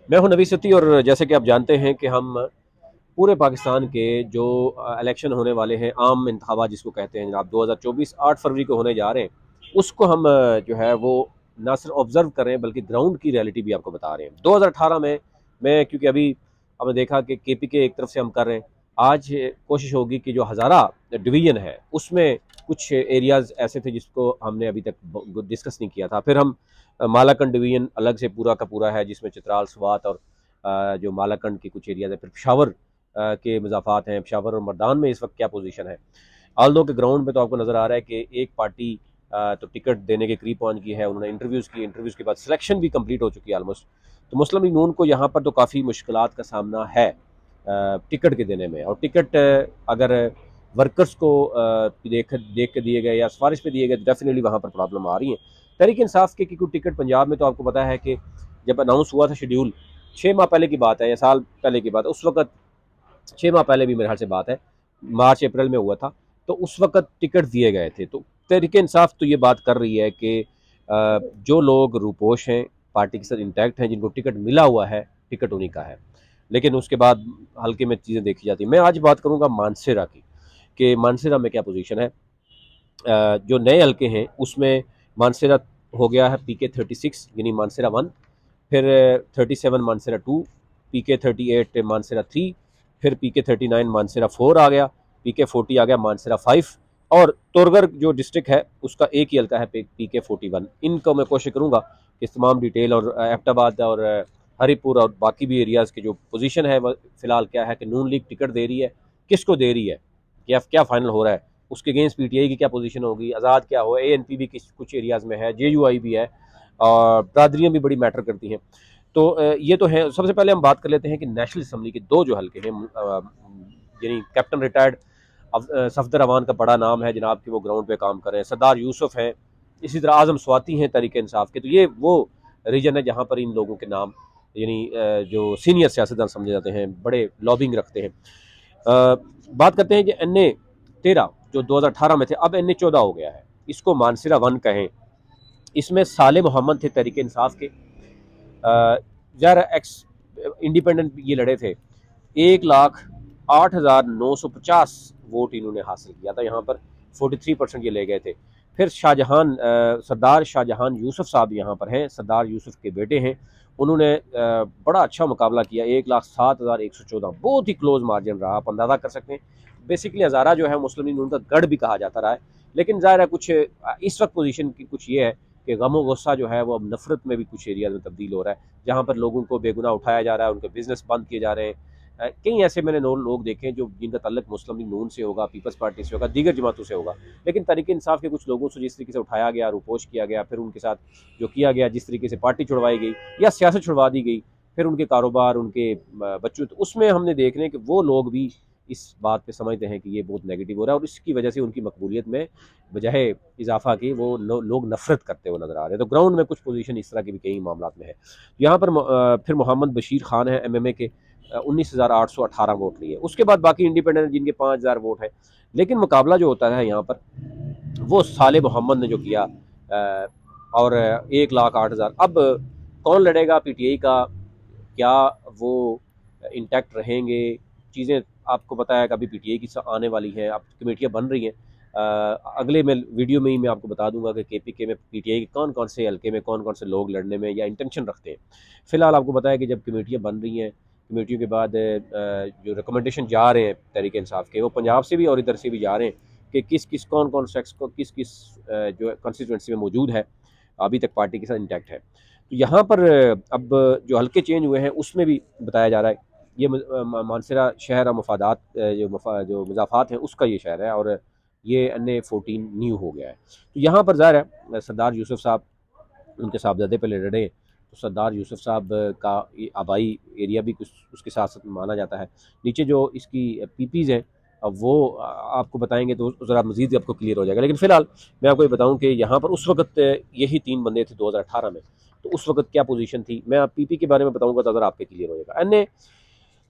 मैं हूं नबी सती, और जैसे कि आप जानते हैं कि हम पूरे पाकिस्तान के जो इलेक्शन होने वाले हैं, आम इंतखाबात जिसको कहते हैं जनाब, 2024 8 फरवरी को होने जा रहे हैं, उसको हम जो है वो ना सिर्फ ऑब्जर्व कर रहे हैं बल्कि ग्राउंड की रियलिटी भी आपको बता रहे हैं। 2018 में मैं, क्योंकि अभी हमने देखा कि केपी के एक तरफ से हम कर रहे हैं, आज कोशिश होगी कि जो हज़ारा डिवीज़न है उसमें कुछ एरियाज़ ऐसे थे जिसको हमने अभी तक डिस्कस नहीं किया था। फिर हम मालाकंड डिवीज़न अलग से पूरा का पूरा है, जिसमें चित्राल, स्वात और जो मालाकंड के कुछ एरियाज़ है। फिर पेशावर के मज़ाफ़ात हैं, पेशावर और मर्दान में इस वक्त क्या पोजीशन है। आल्दो के ग्राउंड में तो आपको नज़र आ रहा है कि एक पार्टी तो टिकट देने के करीब पहुंच गई है। उन्होंने इंटरव्यूज़ किए, इंटरव्यूज़ के बाद सिलेक्शन भी कंप्लीट हो चुकी है ऑलमोस्ट। तो मुस्लिम लीग नून को यहाँ पर तो काफ़ी मुश्किलात का सामना है टिकट के देने में। और टिकट अगर वर्कर्स को देख देख के दिए गए या सिफारिश पे दिए गए तो डेफिनेटली वहाँ पर प्रॉब्लम आ रही है। तहरीक इंसाफ के क्योंकि टिकट पंजाब में तो आपको पता है कि जब अनाउंस हुआ था शेड्यूल, 6 माह पहले की बात है या साल पहले की बात है, उस वक्त 6 माह पहले भी मेरे ख्याल से बात है, मार्च अप्रैल में हुआ था, तो उस वक्त टिकट दिए गए थे। तो तहरीक इंसाफ तो ये बात कर रही है कि जो लोग रूपोश हैं, पार्टी के साथ इंटैक्ट हैं, जिनको टिकट मिला हुआ है, टिकट उन्हीं का है। लेकिन उसके बाद हल्के में चीज़ें देखी जाती हैं। मैं आज बात करूँगा मानसेरा की, कि मानसेरा में क्या पोजीशन है। जो नए हल्के हैं उसमें मानसेरा हो गया है PK 36, यानी मानसेरा 1। फिर 37 मानसेरा 2, PK 38 मानसेरा 3, फिर PK 39 मानसेरा 4 आ गया, PK 40 आ गया मानसेरा 5। और तोरगर जो डिस्ट्रिक्ट है उसका एक ही हल्का है PK 41। इनको मैं कोशिश करूँगा कि तमाम डिटेल और एबटाबाद और हरीपुर और बाकी भी एरियाज़ की जो पोजीशन है फ़िलहाल क्या है कि नून लीग टिकट दे रही है, किसको दे रही है, क्या क्या फाइनल हो रहा है, उसके अगेंस्ट PTI की क्या पोजीशन होगी, आज़ाद क्या हो, ANP भी कुछ एरियाज़ में है, JUI भी है, और बरादरियाँ भी बड़ी मैटर करती हैं। तो ये तो है। सबसे पहले हम बात कर लेते हैं कि नेशनल असम्बली के दो जो हल्के हैं, यानी कैप्टन रिटायर्ड सफदर अवान का बड़ा नाम है जनाब कि वो ग्राउंड पे काम कर रहे हैं, सरदार यूसुफ हैं, इसी तरह आजम स्वाति हैं तरीके इंसाफ के। तो ये वो रीजन है जहाँ पर इन लोगों के नाम, यानी जो सीनियर सियासतदान समझे जाते हैं, बड़े लॉबिंग रखते हैं। बात करते हैं कि NA 13 जो 2018 में थे, अब NA 14 हो गया है, इसको मानसरा 1 कहें। इसमें साले मोहम्मद थे तरीके इंसाफ के, यार एक्स इंडिपेंडेंट ये लड़े थे। 1,08,950 वोट इन्होंने हासिल किया था यहाँ पर, 43% ये ले गए थे। फिर शाहजहान, सरदार शाहजहान यूसुफ साहब यहाँ पर हैं, सरदार यूसुफ के बेटे हैं। उन्होंने बड़ा अच्छा मुकाबला किया, 1,07,114, बहुत ही क्लोज मार्जिन रहा, आप अंदाज़ा कर सकते हैं। बेसिकली हज़ारा जो है मुस्लिम लीग उनका गढ़ भी कहा जाता रहा है। लेकिन ज़ाहिर है कुछ इस वक्त पोजीशन की कुछ ये है कि गम व गुस्सा जो है वो अब नफरत में भी कुछ एरियाज में तब्दील हो रहा है, जहाँ पर लोगों को बेगुनाह उठाया जा रहा है, उनके बिजनेस बंद किए जा रहे हैं। कई ऐसे मैंने लोग देखे हैं जो जिनका तल्लक मुस्लिम लीग नून से होगा, पीपल्स पार्टी से होगा, दीगर जमातों से होगा, लेकिन तरीके इंसाफ के कुछ लोगों से जिस तरीके से उठाया गया, रूपोश किया गया, फिर उनके साथ जो किया गया, जिस तरीके से पार्टी छुड़वाई गई या सियासत छुड़वा दी गई, फिर उनके कारोबार, उनके बच्चों, तो उसमें हमने देख रहे हैं कि वो लोग भी इस बात पे समझते हैं कि ये बहुत नेगेटिव हो रहा है, और इसकी वजह से उनकी मकबूलियत में बजाय इजाफा की वो लोग नफरत करते हुए नजर आ रहे हैं। तो ग्राउंड में कुछ पोजीशन इस तरह के भी कई मामला में है। यहाँ पर फिर मोहम्मद बशीर खान है MMA के, 19,818 वोट लिए। उसके बाद बाकी इंडिपेंडेंट जिनके 5,000 वोट है। लेकिन मुकाबला जो होता है यहाँ पर, वो साले मोहम्मद ने जो किया, और 1,08,000। अब कौन लड़ेगा PTI का, क्या वो इंटैक्ट रहेंगे, चीज़ें आपको पता है कि अभी PTI की आने वाली हैं, अब कमेटियाँ बन रही हैं। अगले में वीडियो में ही मैं आपको बता दूंगा कि KPK में PTI के कौन कौन से हल्के में कौन कौन से लोग लड़ने में या इंटेंशन रखते हैं। फिलहाल आपको पता है कि जब कमेटियाँ बन रही हैं, कमेटियों के बाद जो रिकमेंडेशन जा रहे हैं तहरीक इंसाफ के, वो पंजाब से भी और इधर से भी जा रहे हैं कि किस किस कौन कौन सेक्स को किस किस जो कॉन्स्टिट्यूंसी में मौजूद है, अभी तक पार्टी के साथ इंटैक्ट है। तो यहाँ पर अब जो हल्के चेंज हुए हैं उसमें भी बताया जा रहा है, ये मानसरा शहर और मफादात जो मजाफात हैं उसका ये शहर है, और ये NA 14 न्यू हो गया है। तो यहाँ पर ज़ाहिर है सरदार यूसुफ साहब उनके साहबजादे पे लड़े, तो सरदार यूसुफ साहब का आबाई एरिया भी कुछ उसके साथ साथ माना जाता है। नीचे जो इसकी PPs हैं, अब वो आपको बताएंगे तो ज़रा मज़ीद आपको क्लियर हो जाएगा। लेकिन फ़िलहाल मैं आपको ये बताऊं कि यहाँ पर उस वक्त यही 3 बंदे थे 2018 में, तो उस वक्त क्या पोजीशन थी, मैं आप PP के बारे में बताऊंगा तो ज़रा आपके क्लियर हो जाएगा।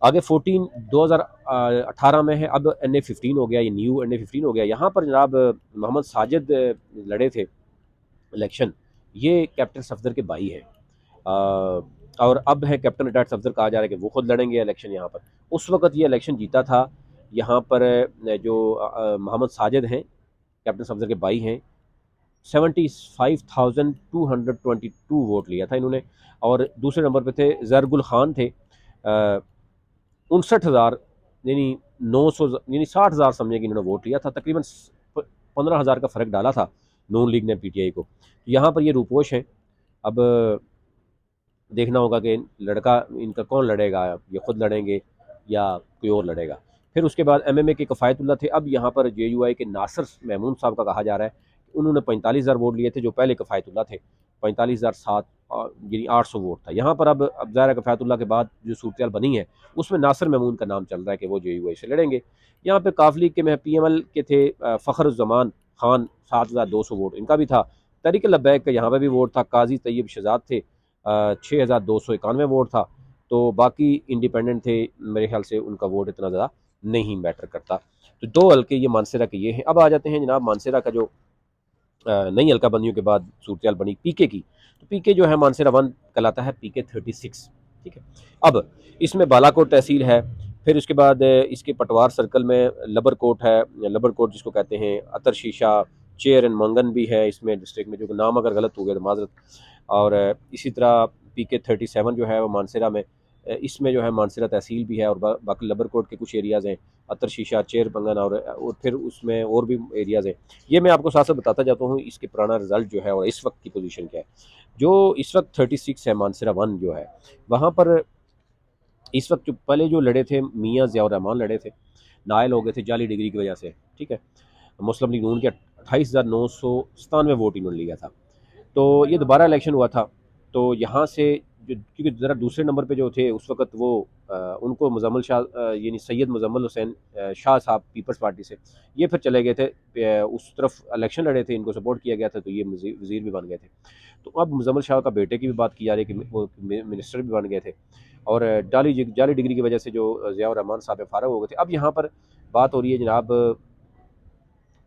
आगे 14 2018 में है, अब NA 15 हो गया, ये न्यू NA 15 हो गया। यहाँ पर जनाब मोहम्मद साजिद लड़े थे इलेक्शन, ये कैप्टन सफदर के भाई हैं। और अब है कैप्टन रिटायर्ड सफदर, कहा जा रहा है कि वो खुद लड़ेंगे इलेक्शन यहाँ पर। उस वक्त ये इलेक्शन जीता था यहाँ पर जो मोहम्मद साजिद हैं, कैप्टन सफदर के भाई हैं, 75,222 वोट लिया था इन्होंने। और दूसरे नंबर पे थे जरगुल खान थे, 59,000 यानी 900 यानी 60,000 समझे कि इन्होंने वोट लिया था। तकरीबन 15,000 का फ़र्क डाला था नून लीग ने पीटीआई को। यहाँ पर ये रूपोश हैं। अब देखना होगा कि लड़का इनका कौन लड़ेगा, ये खुद लड़ेंगे या कोई और लड़ेगा। फिर उसके बाद एमएमए के कफ़ायतुल्लाह थे। अब यहाँ पर जेयूआई के नासिर महमूद साहब का कहा जा रहा है कि उन्होंने 45,000 वोट लिए थे, जो पहले कफ़ायतुल्लाह थे 45,007 यानी 800 वोट था। यहाँ पर अब ज़ाहिर कफ़ायतुल्लाह के बाद जो सूरत बनी है उसमें नासिर महमूद का नाम चल रहा है कि वो जेयूआई से लड़ेंगे। यहाँ पर काफ लीग के में PML के थे फ़खरुज़्ज़मान खान, 7,200 वोट इनका भी था। तहरीक लब्बैक का यहाँ पर भी वोट था। काजी तैयब शहजाद थे, 6,291 वोट था। तो बाकी इंडिपेंडेंट थे, मेरे ख्याल से उनका वोट इतना ज़्यादा नहीं मैटर करता। तो दो हल्के ये मानसरा के ये हैं। अब आ जाते हैं जनाब मानसरा का जो नई हल्का बंदियों के बाद सूरत बनी पीके की। तो पीके जो है मानसरा 1 कहलाता है, PK 36, ठीक है। अब इसमें बालाकोट तहसील है, फिर उसके बाद इसके पटवार सर्कल में लबरकोट है, लबरकोट जिसको कहते हैं, अतर शीशा, चेयर एंड मंगन भी है इसमें डिस्ट्रिक्ट में, जो नाम अगर गलत हो गया तो माजरत। और इसी तरह PK 37 जो है वो मानसरा में, इसमें जो है मानसरा तहसील भी है, और बाकी लबरकोट के कुछ एरियाज़ हैं, अतर शीशा, चेयर बंगन, और फिर उसमें और भी एरियाज़ हैं। ये मैं आपको साथ साथ बताता जाता हूँ इसके पुराना रिजल्ट जो है और इस वक्त की पोजीशन क्या है। जो इस वक्त 36 है मानसरा 1 जो है, वहाँ पर इस वक्त जो पहले जो लड़े थे मियाँ ज़ियाउर रहमान लड़े थे, नायल हो गए थे जाली डिग्री की वजह से, ठीक है। मुस्लिम लीग नून के 28,997 वोट इन्होंने लिया था। तो ये दोबारा इलेक्शन हुआ था। तो यहाँ से जो, क्योंकि ज़रा दूसरे नंबर पे जो थे उस वक्त वो उनको मुजम्मिल शाह यानी सैयद मुजम्मिल हुसैन शाह साहब पीपल्स पार्टी से, ये फिर चले गए थे उस तरफ इलेक्शन लड़े थे, इनको सपोर्ट किया गया था, तो ये वज़ीर भी बन गए थे। तो अब मुजम्मिल शाह का बेटे की भी बात की जा रही है कि वो मिनिस्टर भी बन गए थे। और जाली डिग्री की वजह से जो ज़ियाउर रहमान साहब फारग हो गए थे। अब यहाँ पर बात हो रही है जनाब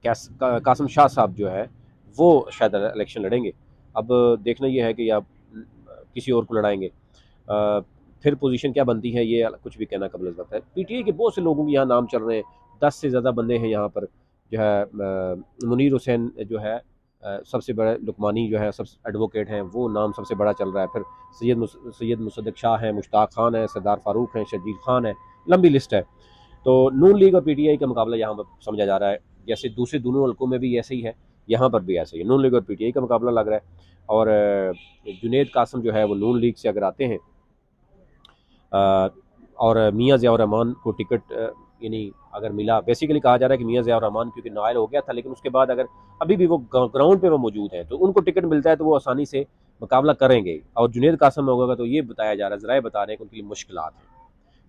कासम शाह साहब जो है वो शायद इलेक्शन लड़ेंगे। अब देखना ये है कि आप किसी और को लड़ाएंगे। फिर पोजीशन क्या बनती है ये कुछ भी कहना कबल वक्त है। पीटीआई के बहुत से लोगों के यहाँ नाम चल रहे हैं, 10 से ज़्यादा बंदे हैं यहाँ पर जो है। मुनीर हुसैन जो है सबसे बड़ा, लुकमानी जो है सब एडवोकेट हैं, वो नाम सबसे बड़ा चल रहा है। फिर सैयद मुसद्दक शाह हैं, मुश्ताक खान है, सरदार फारूक हैं, शजीद खान है, लंबी लिस्ट है। तो नून लीग और पीटीआई का मुकाबला यहाँ पर समझा जा रहा है, जैसे दूसरे दोनों हल्कों में भी ऐसे ही है, यहाँ पर भी ऐसे ही है। नून लीग और पीटीआई का मुकाबला लग रहा है। और जुनेद कासम जो है वो नून लीग से अगर आते हैं, और मियाँ ज़ियाउर रहमान को टिकट यानी अगर मिला, बेसिकली कहा जा रहा है कि मियाँ ज़ियाउर रहमान क्योंकि नायल हो गया था, लेकिन उसके बाद अगर अभी भी वो ग्राउंड पे वो मौजूद हैं तो उनको टिकट मिलता है तो वो आसानी से मुकाबला करेंगे। और जुनेद कासम होगा तो ये बताया जा रहा है, ज़राए बता रहे हैं कि उनके लिए मुश्किलात हैं।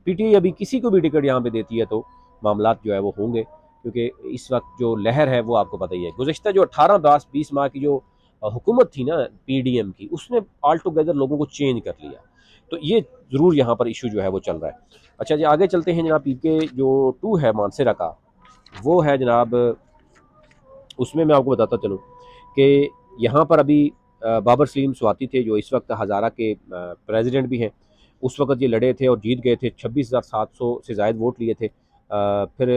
पीटीआई अभी किसी को भी टिकट यहाँ पे देती है तो मामलात जो है वो होंगे, क्योंकि इस वक्त जो लहर है वो आपको पता ही है। गुज़श्ता जो 18-20 माह की जो हुकूमत थी ना पीडीएम की, उसने ऑल टुगेदर लोगों को चेंज कर लिया। तो ये ज़रूर यहाँ पर इशू जो है वो चल रहा है। अच्छा जी, आगे चलते हैं जनाब। पीके जो 2 है मानसरा का, वो है जनाब, उसमें मैं आपको बताता चलूँ कि यहाँ पर अभी बाबर सलीम स्वाति थे जो इस वक्त हज़ारा के प्रेसिडेंट भी हैं। उस वक्त ये लड़े थे और जीत गए थे, 26,700 से ज़ायद वोट लिए थे। फिर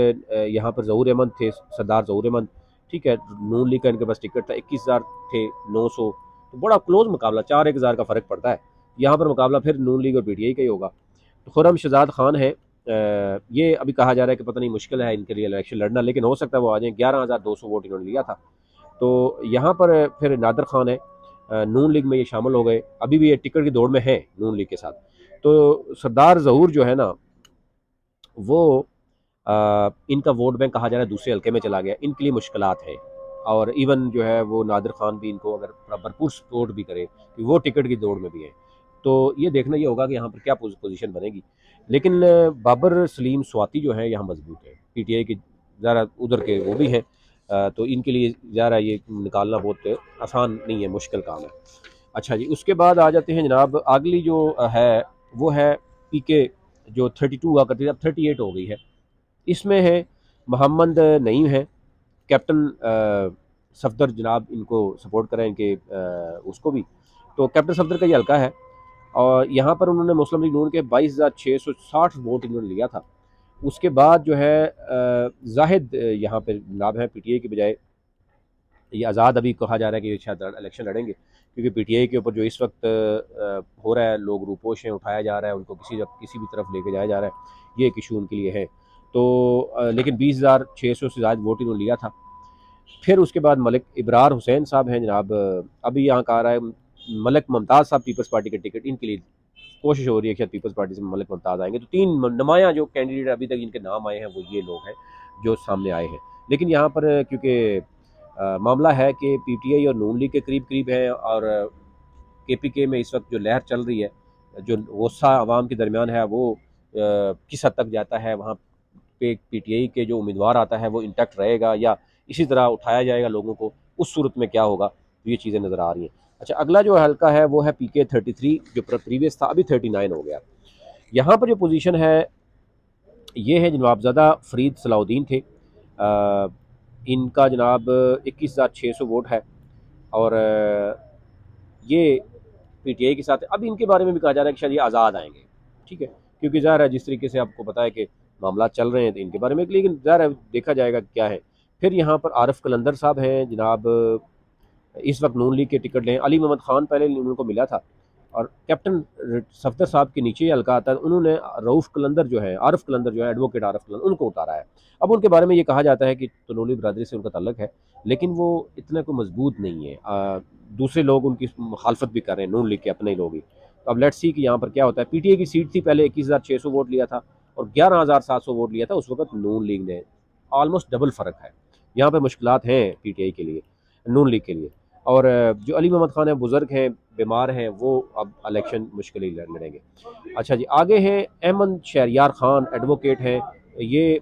यहाँ पर ज़हूर अहमद थे, सरदार ज़हूर अहमद, ठीक है। नून लीग का इनके पास टिकट था, 21,000 थे 900। तो बड़ा क्लोज मुकाबला, 4-1 हज़ार का फ़र्क पड़ता है। यहाँ पर मुकाबला फिर नून लीग और पीटीआई का ही होगा। तो खुर्रम शहजाद खान है, ये अभी कहा जा रहा है कि पता नहीं, मुश्किल है इनके लिए इलेक्शन लड़ना, लेकिन हो सकता है वो आ जाएँ। 11,200 वोट इन्होंने लिया था। तो यहाँ पर फिर नादर खान है, नून लीग में ये शामिल हो गए, अभी भी ये टिकट की दौड़ में है नून लीग के साथ। तो सरदार ज़हूर जो है ना, वो इनका वोट बैंक कहा जा रहा है दूसरे हल्के में चला गया, इनके लिए मुश्किलात है। और इवन जो है वो नादिर खान भी इनको अगर भरपूर सपोर्ट भी करे कि वो टिकट की दौड़ में भी है, तो ये देखना ये होगा कि यहाँ पर क्या पोजीशन बनेगी। लेकिन बाबर सलीम स्वाति जो है यहाँ मजबूत है, पीटीआई की ज़रा उधर के वो भी हैं। तो इनके लिए ज़रा ये निकालना बहुत आसान नहीं है, मुश्किल काम है। अच्छा जी, उसके बाद आ जाते हैं जनाब, अगली जो है वो है पीके जो 32 हुआ करती थी, अब 38 हो गई है। इसमें है मोहम्मद नईम है, कैप्टन सफदर जनाब इनको सपोर्ट करें इनके उसको भी। तो कैप्टन सफदर का ये हल्का है, और यहाँ पर उन्होंने मुस्लिम लीग नून के 22,660 वोट इन्होंने लिया था। उसके बाद जो है जाहिद यहाँ पे नाम है पीटीआई के बजाय, ये आज़ाद अभी कहा जा रहा है कि ये शायद इलेक्शन लड़ेंगे, क्योंकि पीटीआई के ऊपर जो इस वक्त हो रहा है, लोग रूपोश हैं, उठाया जा रहा है, उनको किसी भी तरफ लेके जाया जा रहा है, ये एक इशू उनके लिए है। तो लेकिन 20,600 से ज़्यादा वोट इन्होंने लिया था। फिर उसके बाद मलिक इब्रार हुसैन साहब हैं जनाब, अभी यहाँ का आ रहा है मलिक मुमताज़ साहब पीपल्स पार्टी के टिकट इनके लिए कोशिश हो रही है कि पीपल्स पार्टी से मलिक मुमताज़ आएंगे। तो 3 नुमायाँ जो कैंडिडेट अभी तक इनके नाम आए हैं वो ये लोग हैं जो सामने आए हैं। लेकिन यहाँ पर क्योंकि मामला है कि पीटीआई और नून लीग के करीब करीब है, और केपीके में इस वक्त जो लहर चल रही है, जो गुस्सा आवाम के दरमियान है, वो किस हद तक जाता है, वहाँ पे पीटीआई के जो उम्मीदवार आता है वो इंटैक्ट रहेगा या इसी तरह उठाया जाएगा लोगों को, उस सूरत में क्या होगा, तो ये चीज़ें नज़र आ रही हैं। अच्छा, अगला जो हल्का है वो है पीके 33, जो प्रीवियस था अभी 39 हो गया। यहाँ पर जो पोजीशन है ये है जनाबज़दा फ़रीद सलाउद्दीन थे, इनका जनाब 21,600 वोट है, और ये पीटीआई के साथ अब इनके बारे में भी कहा जा रहा है कि शायद ये आज़ाद आएंगे। ठीक है, क्योंकि ज़ाहिर है जिस तरीके से आपको पता है कि मामला चल रहे हैं तो इनके बारे में, लेकिन ज़ाहिर है देखा जाएगा क्या है। फिर यहाँ पर आरिफ कलंदर साहब हैं जनाब, इस वक्त नून लीग के टिकट लें, अली मोहम्मद खान पहले उनको मिला था, और कैप्टन सफदर साहब के नीचे ही हल्का आता है, उन्होंने रऊफ़ कलंदर जो है, आरिफ कलंदर जो है, एडवोकेट आरिफ कलंदर, उनको उतारा है। अब उनके बारे में ये कहा जाता है कि तनोली बरदरी से उनका ताल्लुक है, लेकिन वो इतना कोई मजबूत नहीं है। दूसरे लोग उनकी मुखालफत भी कर रहे हैं, नून लीग के अपने लोग ही। तो अब लेट्स सी कि यहाँ पर क्या होता है। पीटीए की सीट थी पहले, 21,600 वोट लिया था, और 11,700 वोट लिया था उस वक्त नून लीग ने। ऑलमोस्ट डबल फ़र्क है। यहाँ पे मुश्किलात हैं पीटीआई के लिए, नून लीग के लिए। और जो अली मोहम्मद खान है, बुज़ुर्ग हैं, बीमार हैं, वो अब इलेक्शन मुश्किल ही लड़ेंगे। अच्छा जी, आगे हैं अहमद शहरियार खान, एडवोकेट हैं, ये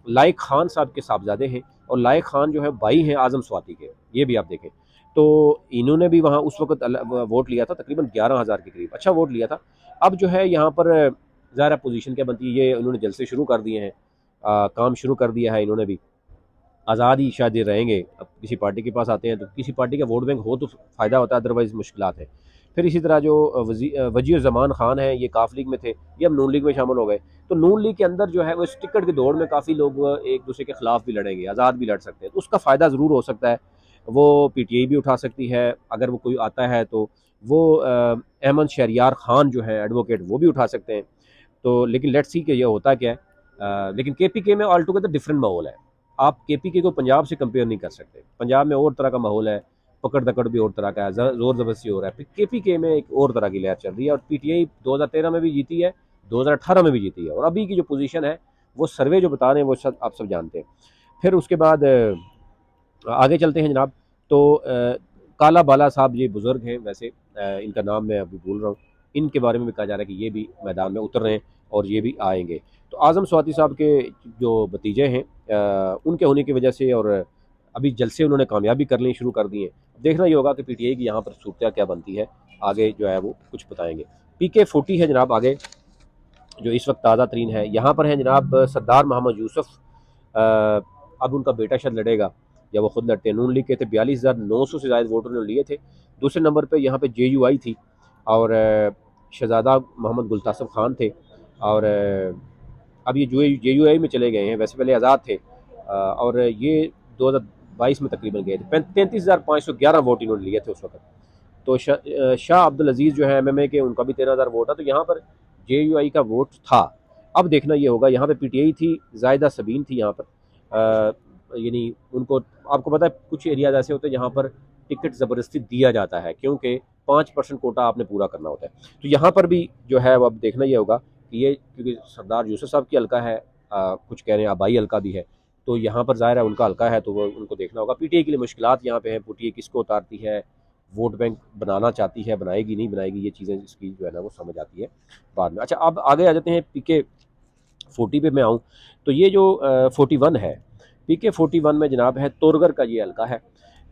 लाइक खान साहब के साहबजादे हैं, और लाइक खान जो है भाई हैं आज़म स्वाति के, ये भी आप देखें। तो इन्होंने भी वहाँ उस वक्त वोट लिया था, तकरीबन 11,000 के करीब, अच्छा वोट लिया था। अब जो है यहाँ पर ज़ाहिर पोजीशन क्या बनती है, ये उन्होंने जलसे शुरू कर दिए हैं, काम शुरू कर दिया है इन्होंने भी। आज़ाद ही शायद ये रहेंगे, अब किसी पार्टी के पास आते हैं तो किसी पार्टी का वोट बैंक हो तो फ़ायदा होता है, अदरवाइज़ मुश्किलात है। फिर इसी तरह जो वज़ीर ज़मान ख़ान हैं, ये काफ लीग में थे, ये अब नून लीग में शामिल हो गए। तो नून लीग के अंदर जो है वो इस टिकट की दौड़ में काफ़ी लोग एक दूसरे के ख़िलाफ़ भी लड़ेंगे, आज़ाद भी लड़ सकते हैं, तो उसका फ़ायदा ज़रूर हो सकता है। वो पीटीआई भी उठा सकती है अगर वो कोई आता है, तो वो अहमद शहरियार खान जो है एडवोकेट, वो भी उठा सकते हैं। तो लेकिन लेट्स सी कि ये होता क्या है। लेकिन केपीके में ऑल टुगेदर डिफरेंट माहौल है। आप केपीके को पंजाब से कंपेयर नहीं कर सकते। पंजाब में और तरह का माहौल है, पकड़ दकड़ भी और तरह का है, ज़ोर ज़बरदस्ती हो रहा है। केपीके में एक और तरह की लहर चल रही है, और पीटीआई 2013 में भी जीती है, 2018 में भी जीती है, और अभी की जो पोजीशन है वो सर्वे जो बता रहे हैं वो सब आप सब जानते हैं। फिर उसके बाद आगे चलते हैं जनाब। तो काला बाला साहब ये बुज़ुर्ग हैं वैसे, इनका नाम मैं अभी भूल रहा हूँ। इनके बारे में भी कहा जा रहा है कि ये भी मैदान में उतर रहे हैं और ये भी आएंगे। तो आज़म स्वाति साहब के जो भतीजे हैं, उनके होने की वजह से, और अभी जलसे उन्होंने कामयाबी करनी शुरू कर दी है। देखना ये होगा कि पीटीआई की यहाँ पर सूरत क्या बनती है, आगे जो है वो कुछ बताएंगे। पीके 40 है जनाब आगे, जो इस वक्त ताज़ा तरीन है। यहाँ पर है जनाब सरदार मोहम्मद यूसुफ, अब उनका बेटा शायद लड़ेगा या वो खुद लड़ते हैं। नून लीग के थे, 42,900 से ज़्यादा वोट उन्होंने लिए थे। दूसरे नंबर पे यहाँ पे जेयूआई थी, और शहजादा मोहम्मद गुलतासफ खान थे, और अब ये जो जेयूआई में चले गए हैं, वैसे पहले आज़ाद थे, और ये 2022 में तकरीबन गए थे। 33,511 वोट इन्होंने लिए थे उस वक्त। तो शाह अब्दुल अजीज़ जो है एमएमए के, उनका भी 13,000 वोट था। तो यहाँ पर जेयूआई का वोट था। अब देखना ये होगा, यहाँ पे पीटीआई थी, जायदा सबीन थी यहाँ पर, यानी उनको, आपको पता है कुछ एरियाज ऐसे होते हैं जहाँ पर टिकट ज़बरदस्ती दिया जाता है, क्योंकि 5% कोटा आपने पूरा करना होता है। तो यहाँ पर भी जो है वो अब देखना ये होगा कि ये, क्योंकि सरदार यूसुफ साहब की हल्का है, कुछ कह रहे हैं आबाई हल्का भी है, तो यहाँ पर ज़ाहिर है उनका हल्का है, तो वो उनको देखना होगा। पीटीआई के लिए मुश्किलात यहाँ पे हैं, पीटीआई किसको उतारती है, वोट बैंक बनाना चाहती है, बनाएगी नहीं बनाएगी, ये चीज़ें इसकी जो है ना वो समझ आती है बाद में। अच्छा, अब आगे आ जाते हैं पीके 40 पे मैं आऊँ। तो ये जो 41 है, पीके 41 में जनाब है तोरगर का ये हल्का है।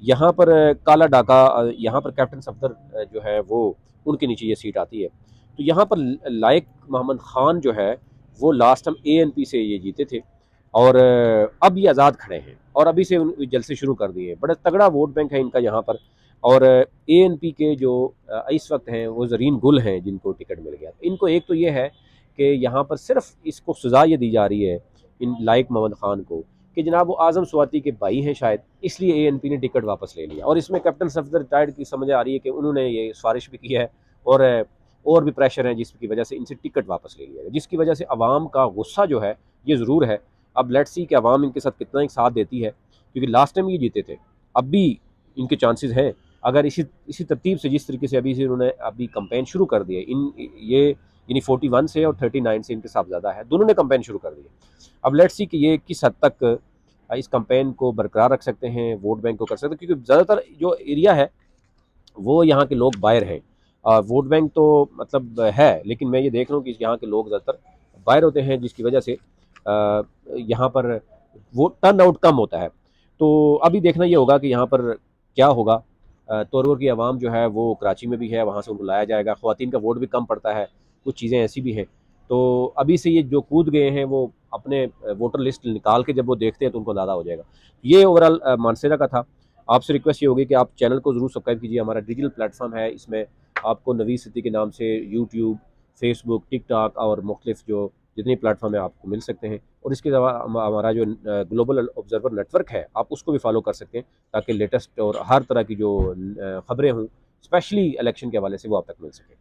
यहाँ पर काला डाका, यहाँ पर कैप्टन सफदर जो है वो, उनके नीचे ये सीट आती है। तो यहाँ पर लाइक मोहम्मद खान जो है वो लास्ट टाइम एएनपी से ये जीते थे, और अब ये आज़ाद खड़े हैं, और अभी से जलसे शुरू कर दिए हैं। बड़ा तगड़ा वोट बैंक है इनका यहाँ पर। और ANP के जो इस वक्त हैं वो ज़रीन गुल हैं जिनको टिकट मिल गया। इनको एक तो ये है कि यहाँ पर सिर्फ इसको सज़ा ये दी जा रही है इन लाइक मोहम्मद ख़ान को कि जनाब वो आज़म स्वाति के भाई हैं शायद, इसलिए ANP ने टिकट वापस ले लिया। और इसमें कैप्टन सफदर रिटायर्ड की समझ आ रही है कि उन्होंने ये सिफारिश भी की है और भी प्रेशर है जिसकी वजह से इनसे टिकट वापस ले लिया गया, जिसकी वजह से अवाम का गुस्सा जो है ये ज़रूर है। अब लेट्स सी कि अवाम इनके साथ कितना एक साथ देती है, क्योंकि लास्ट टाइम ये जीते थे, अब भी इनके चांसेस हैं। अगर इसी तरतीब से जिस तरीके से अभी से उन्होंने अभी कंपेन शुरू कर दिए ये यानी 41 से और 39 से इनके साथ ज़्यादा है, दोनों ने कंपेन शुरू कर दिए। अब लेट्स सी कि ये किस हद तक इस कंपेन को बरकरार रख सकते हैं, वोट बैंक को कर सकते हैं, क्योंकि ज़्यादातर जो एरिया है वो यहाँ के लोग बाहर हैं। वोट बैंक तो मतलब है, लेकिन मैं ये देख रहा हूँ कि यहाँ के लोग ज़्यादातर बाहर होते हैं, जिसकी वजह से यहाँ पर वो टर्न आउट कम होता है। तो अभी देखना ये होगा कि यहाँ पर क्या होगा। तोरवर की आवाम जो है वो कराची में भी है, वहाँ से उनको लाया जाएगा। ख़वातीन का वोट भी कम पड़ता है, कुछ चीज़ें ऐसी भी हैं। तो अभी से ये जो कूद गए हैं वो अपने वोटर लिस्ट निकाल के जब वो देखते हैं तो उनको अंदाज़ा हो जाएगा। ये ओवरऑल मानसेरा का था। आपसे रिक्वेस्ट ये होगी कि आप चैनल को ज़रूर सब्सक्राइब कीजिए। हमारा डिजिटल प्लेटफॉर्म है, इसमें आपको नवीद सिद्दीकी के नाम से यूट्यूब, फेसबुक, टिकटॉक और मुख्तलिफ जो जितने प्लेटफॉर्म है आपको मिल सकते हैं। और इसके अलावा हमारा जो ग्लोबल ऑब्जर्वर नेटवर्क है आप उसको भी फॉलो कर सकते हैं, ताकि लेटेस्ट और हर तरह की जो खबरें हों स्पेशली इलेक्शन के हवाले से वो आप तक मिल सके।